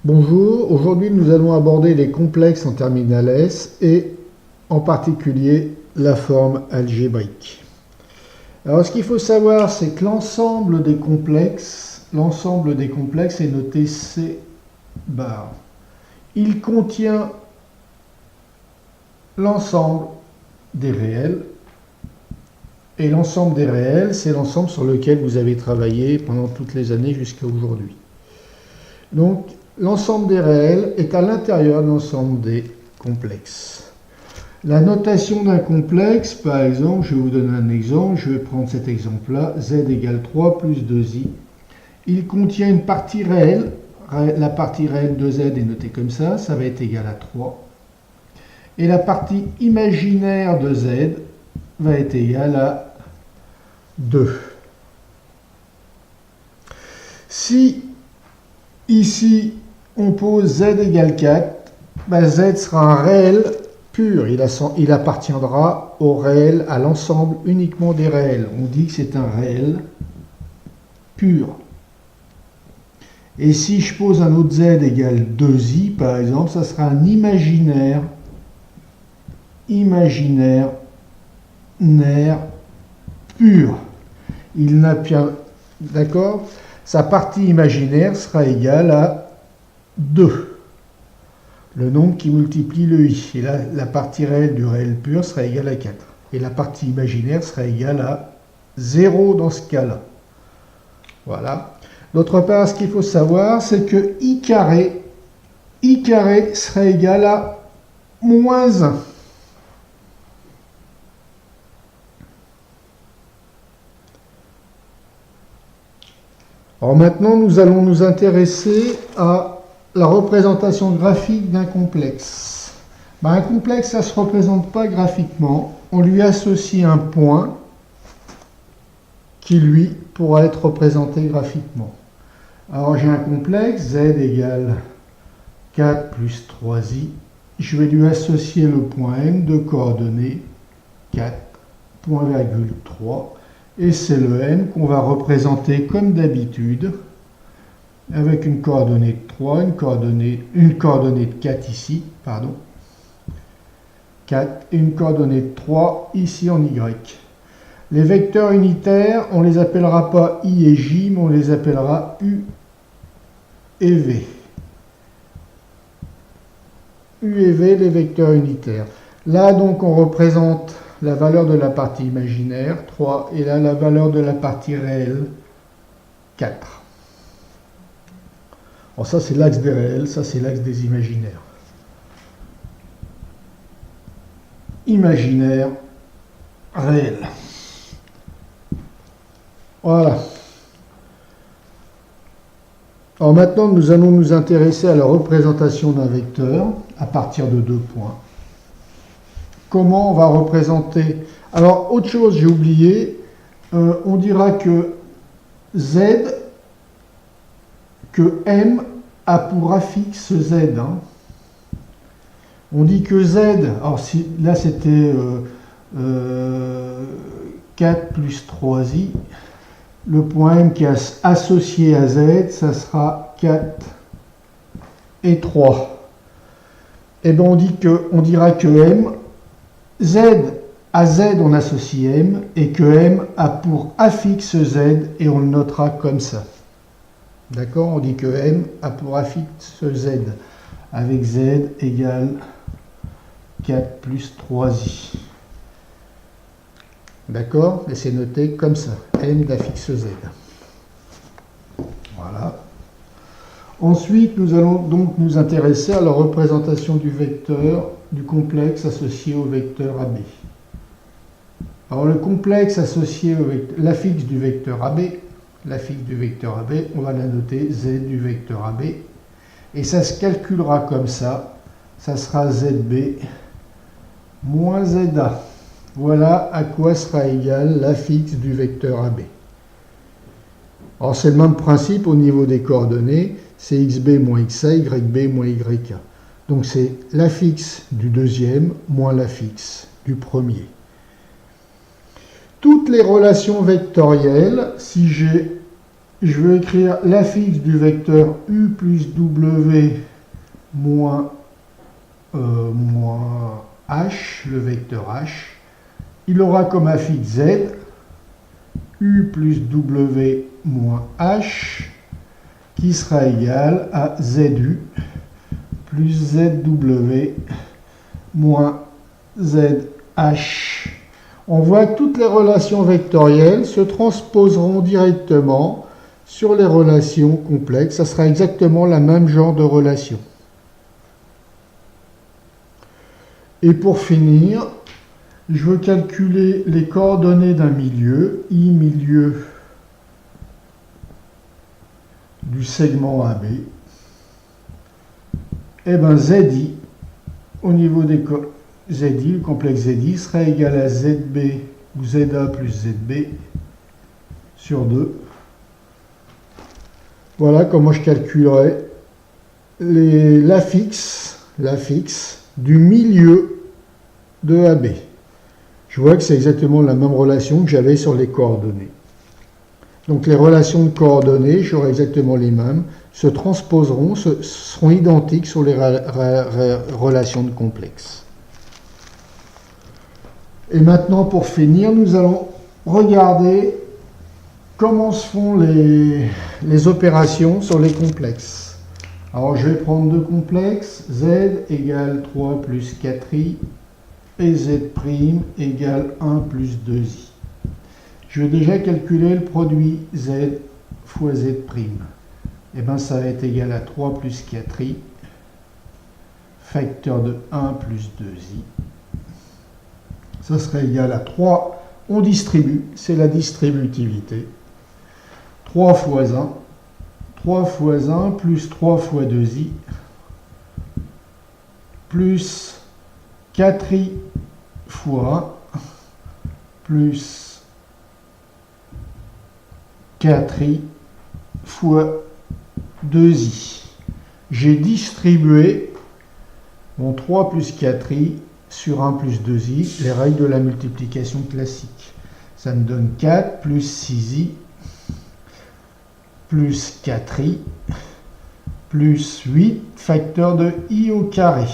Bonjour, aujourd'hui nous allons aborder les complexes en terminale S et en particulier la forme algébrique. Alors ce qu'il faut savoir, c'est que l'ensemble des complexes est noté C bar. Il contient l'ensemble des réels, et l'ensemble des réels, c'est l'ensemble sur lequel vous avez travaillé pendant toutes les années jusqu'à aujourd'hui. Donc, l'ensemble des réels est à l'intérieur de l'ensemble des complexes. La notation d'un complexe, par exemple, je vais vous donner un exemple, je vais prendre cet exemple-là, z égale 3 plus 2i. Il contient une partie réelle, la partie réelle de z est notée comme ça va être égal à 3. Et la partie imaginaire de z va être égale à 2. Si ici on pose z égale 4, z sera un réel pur, il appartiendra au réel, à l'ensemble uniquement des réels. On dit que c'est un réel pur. Et si je pose un autre z égale 2i, par exemple, ça sera un imaginaire pur. Il n'a bien, d'accord? Sa partie imaginaire sera égale à 2. Le nombre qui multiplie le i. Et là, la partie réelle du réel pur sera égale à 4. Et la partie imaginaire sera égale à 0 dans ce cas-là. Voilà. D'autre part, ce qu'il faut savoir, c'est que i carré sera égal à moins 1. Alors maintenant, nous allons nous intéresser à la représentation graphique d'un complexe. Un complexe, ça ne se représente pas graphiquement. On lui associe un point qui, lui, pourra être représenté graphiquement. Alors j'ai un complexe, z égale 4 plus 3i. Je vais lui associer le point m de coordonnées 4, point virgule 3. Et c'est le m qu'on va représenter comme d'habitude, avec une coordonnée de 3, une coordonnée de 4 ici, 4, et une coordonnée de 3 ici en y. Les vecteurs unitaires, on ne les appellera pas i et j, mais on les appellera u et v. U et v, les vecteurs unitaires. Là, donc, on représente la valeur de la partie imaginaire, 3, et là, la valeur de la partie réelle, 4. Alors ça, c'est l'axe des réels, ça, c'est l'axe des imaginaires. Imaginaire, réel. Voilà. Alors maintenant, nous allons nous intéresser à la représentation d'un vecteur à partir de 2 points. Comment on va représenter... Alors, autre chose, j'ai oublié, on dira que m a pour affixe z. On dit que z, alors si, là c'était 4 plus 3i, le point m qui est associé à z, ça sera 4 et 3. Et bien on dira que m, à z on associe m, et que m a pour affixe z, et on le notera comme ça. D'accord? On dit que m a pour affixe z, avec z égale 4 plus 3i. D'accord? Et c'est noté comme ça, m d'affixe z. Voilà. Ensuite, nous allons donc nous intéresser à la représentation du vecteur du complexe associé au vecteur AB. Alors le complexe associé au l'affixe du vecteur AB, on va la noter z du vecteur AB, et ça se calculera comme ça sera zb moins za. Voilà à quoi sera égal l'affixe du vecteur AB. Alors c'est le même principe au niveau des coordonnées, c'est xb moins xa, yb moins yk. Donc c'est l'affixe du deuxième moins l'affixe du premier. Toutes les relations vectorielles, si j'ai je vais écrire l'affixe du vecteur u plus w moins h, le vecteur h. Il aura comme affixe z, u plus w moins h, qui sera égal à zu plus zw moins zh. On voit que toutes les relations vectorielles se transposeront directement sur les relations complexes. Ça sera exactement le même genre de relation. Et pour finir, je veux calculer les coordonnées d'un milieu, I milieu du segment AB. Et bien ZI, au niveau des ZI, le complexe ZI sera égal à ZB ou ZA plus ZB sur 2. Voilà comment je calculerai l'affixe du milieu de AB. Je vois que c'est exactement la même relation que j'avais sur les coordonnées. Donc les relations de coordonnées, j'aurai exactement les mêmes, se transposeront, seront identiques sur les relations de complexes. Et maintenant, pour finir, nous allons regarder comment se font les opérations sur les complexes. Alors, je vais prendre deux complexes, z égale 3 plus 4i et z' égale 1 plus 2i. Je vais déjà calculer le produit z fois z'. Et bien, ça va être égal à 3 plus 4i, facteur de 1 plus 2i. Ça serait égal à 3, on distribue, c'est la distributivité. 3 fois 1, 3 fois 1 plus 3 fois 2i, plus 4i fois 1, plus 4i fois 2i. J'ai distribué mon 3 plus 4i sur 1 plus 2i, les règles de la multiplication classique. Ça me donne 4 plus 6i plus 4i plus 8, facteur de i au carré.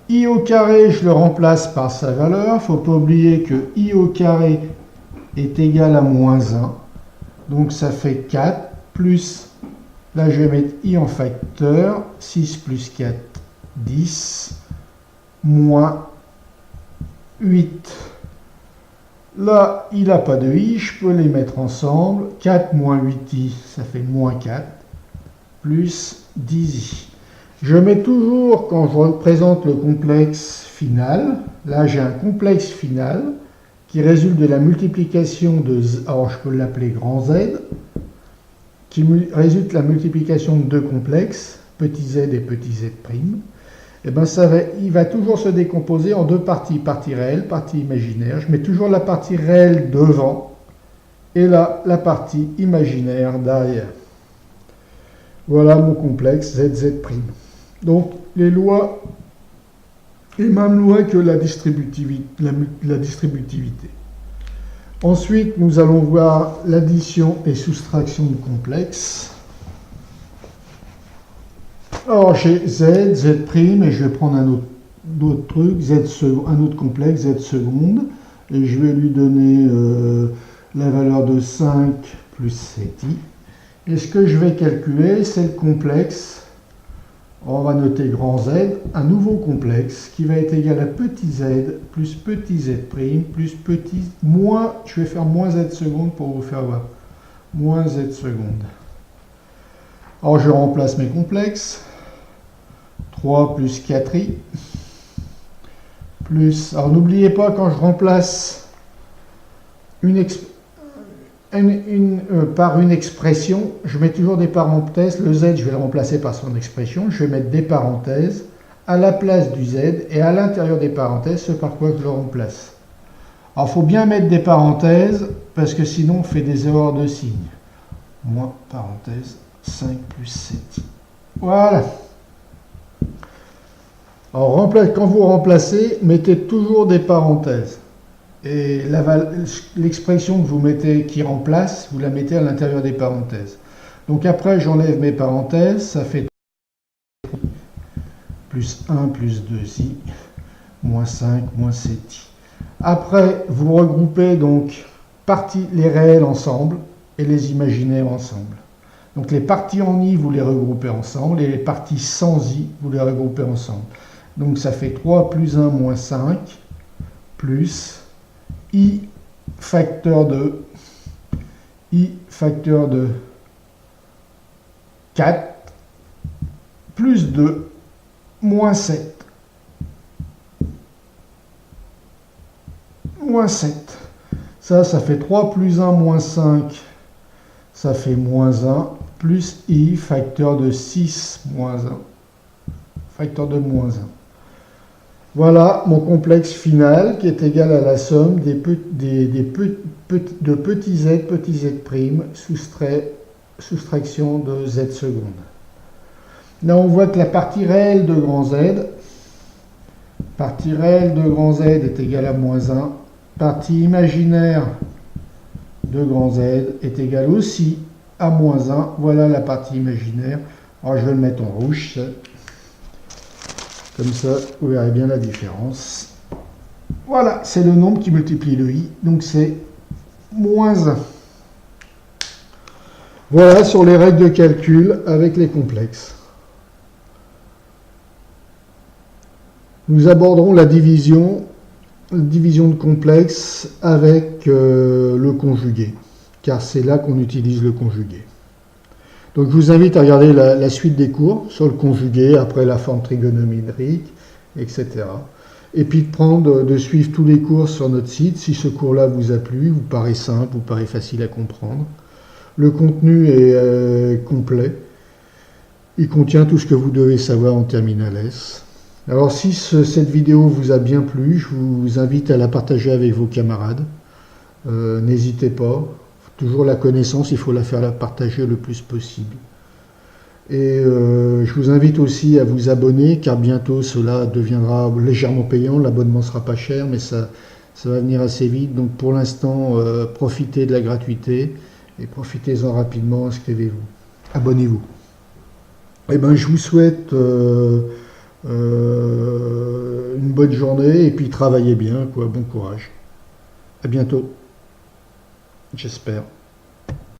I au carré, je le remplace par sa valeur. Il ne faut pas oublier que i au carré est égal à moins 1. Donc ça fait 4 plus, là je vais mettre i en facteur, 6 plus 4, 10, moins 8. Là, il n'a pas de i, je peux les mettre ensemble. 4 moins 8i, ça fait moins 4, plus 10i. Je mets toujours, quand je représente le complexe final, là j'ai un complexe final qui résulte de la multiplication de, alors je peux l'appeler grand Z, qui résulte de la multiplication de deux complexes, petit z et petit z'. Et ben il va toujours se décomposer en deux parties, partie réelle, partie imaginaire. Je mets toujours la partie réelle devant et là la partie imaginaire derrière. Voilà mon complexe ZZ'. Donc les lois, les mêmes lois que la distributivité. Ensuite, nous allons voir l'addition et soustraction de complexes. Alors j'ai Z, Z', et je vais prendre un autre truc, un autre complexe, Z seconde, et je vais lui donner la valeur de 5 plus 7i. Et ce que je vais calculer, c'est le complexe, on va noter grand Z, un nouveau complexe qui va être égal à petit z plus petit z' plus petit, moins, je vais faire moins Z seconde pour vous faire voir, moins Z seconde. Alors je remplace mes complexes. 3 plus 4i, plus... Alors n'oubliez pas, quand je remplace par une expression, je mets toujours des parenthèses. Le z, je vais le remplacer par son expression. Je vais mettre des parenthèses à la place du z et à l'intérieur des parenthèses, ce par quoi je le remplace. Alors il faut bien mettre des parenthèses parce que sinon on fait des erreurs de signes. Moins parenthèse 5 plus 7i. Voilà. Alors, quand vous remplacez, mettez toujours des parenthèses. Et l'expression que vous mettez, qui remplace, vous la mettez à l'intérieur des parenthèses. Donc après, j'enlève mes parenthèses, ça fait plus 1 plus 2i, moins 5, moins 7i. Après, vous regroupez donc les réels ensemble et les imaginaires ensemble. Donc les parties en i, vous les regroupez ensemble, et les parties sans i, vous les regroupez ensemble. Donc ça fait 3 plus 1 moins 5, plus i facteur de 4, plus 2, moins 7. Moins 7. Ça fait 3 plus 1 moins 5, ça fait moins 1, plus i facteur de 6 moins 1, facteur de moins 1. Voilà mon complexe final qui est égal à la somme de petit z prime, soustraction de z seconde. Là, on voit que la partie réelle de grand Z est égale à moins 1. Partie imaginaire de grand Z est égale aussi à moins 1. Voilà la partie imaginaire. Alors, je vais le mettre en rouge. Comme ça, vous verrez bien la différence. Voilà, c'est le nombre qui multiplie le i. Donc, c'est moins 1. Voilà sur les règles de calcul avec les complexes. Nous aborderons la division de complexes avec le conjugué, car c'est là qu'on utilise le conjugué. Donc je vous invite à regarder la suite des cours sur le conjugué, après la forme trigonométrique, etc. Et puis de suivre tous les cours sur notre site, si ce cours-là vous a plu, vous paraît simple, vous paraît facile à comprendre. Le contenu est complet. Il contient tout ce que vous devez savoir en terminale S. Alors si cette vidéo vous a bien plu, je vous invite à la partager avec vos camarades. N'hésitez pas. Toujours la connaissance, il faut la faire partager le plus possible. Et je vous invite aussi à vous abonner, car bientôt cela deviendra légèrement payant. L'abonnement ne sera pas cher, mais ça va venir assez vite. Donc pour l'instant, profitez de la gratuité et profitez-en rapidement, inscrivez-vous. Abonnez-vous. Et ben, je vous souhaite une bonne journée et puis travaillez bien, quoi. Bon courage. À bientôt. J'espère.